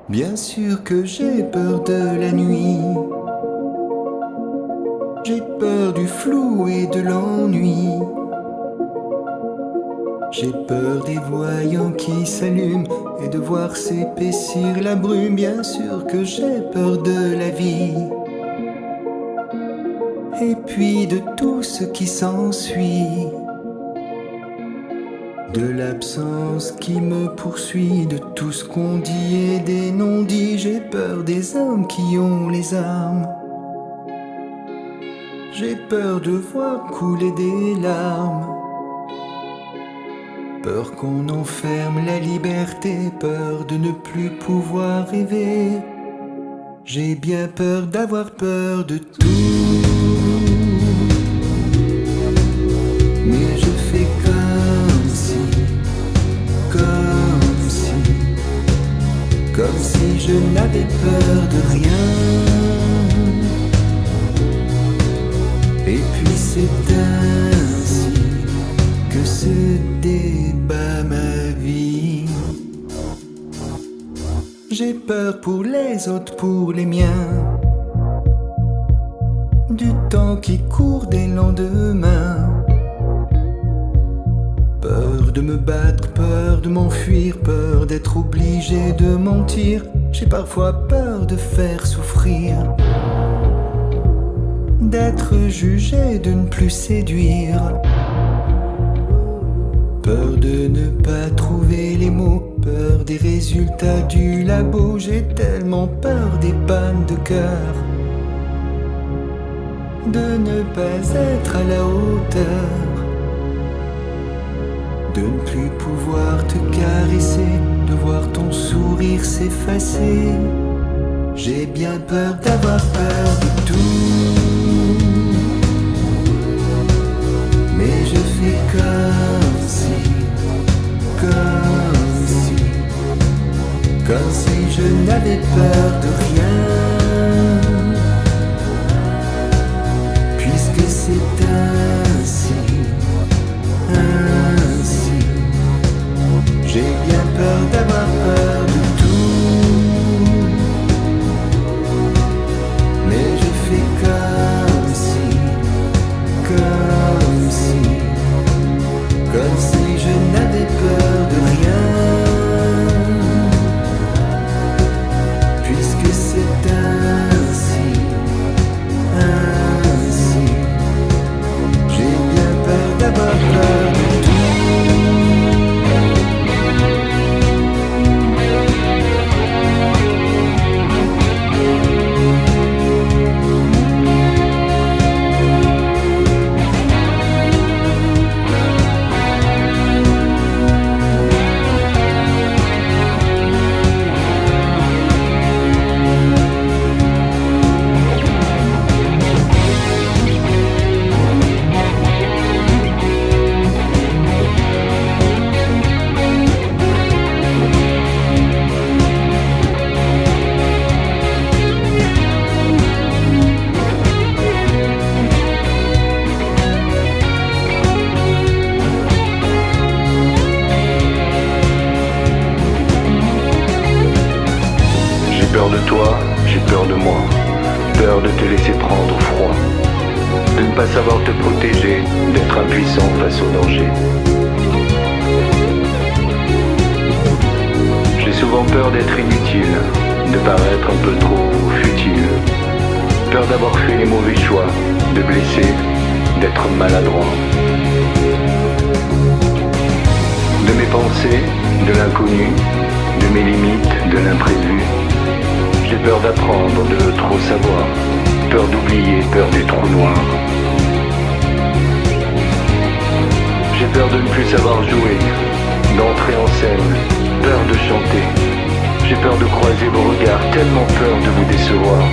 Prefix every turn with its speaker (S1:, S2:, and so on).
S1: Bien sûr que j'ai peur de la nuit. J'ai peur du flou et de l'ennui. J'ai peur des voyants qui s'allument et de voir s'épaissir la brume. Bien sûr que j'ai peur de la vie. Et puis de tout ce qui s'ensuit. De l'absence qui me poursuit, de tout ce qu'on dit et des non-dits. J'ai peur des hommes qui ont les armes. J'ai peur de voir couler des larmes. Peur qu'on enferme la liberté, peur de ne plus pouvoir rêver. J'ai bien peur d'avoir peur de tout. Mais je fais comme si je n'avais peur de rien. Et puis c'est ainsi que se débat ma vie. J'ai peur pour les autres, pour les miens, du temps qui court des lendemains. Peur de me battre, peur de m'enfuir, peur d'être obligé de mentir. J'ai parfois peur de faire souffrir, d'être jugé, de ne plus séduire. Peur de ne pas trouver les mots, peur des résultats du labo. J'ai tellement peur des pannes de cœur, de ne pas être à la hauteur, de ne plus pouvoir te caresser, de voir ton sourire s'effacer. J'ai bien peur d'avoir peur de tout. Mais je fais comme si je n'avais peur de rien. Puisque c'est ainsi, j'ai bien peur d'avoir peur de tout. Mais je fais comme si je n'avais peur de rien. Puisque c'est ainsi, j'ai bien peur d'avoir peur de tout.
S2: J'ai peur de toi, j'ai peur de moi, peur de te laisser prendre au froid, de ne pas savoir te protéger, d'être impuissant face au danger. J'ai souvent peur d'être inutile, de paraître un peu trop futile, peur d'avoir fait les mauvais choix, de blesser, d'être maladroit. De mes pensées, de l'inconnu, de mes limites, de l'imprévu. J'ai peur d'apprendre, de trop savoir, peur d'oublier, peur des trous noirs. J'ai peur de ne plus savoir jouer, d'entrer en scène, peur de chanter. J'ai peur de croiser vos regards, tellement peur de vous décevoir.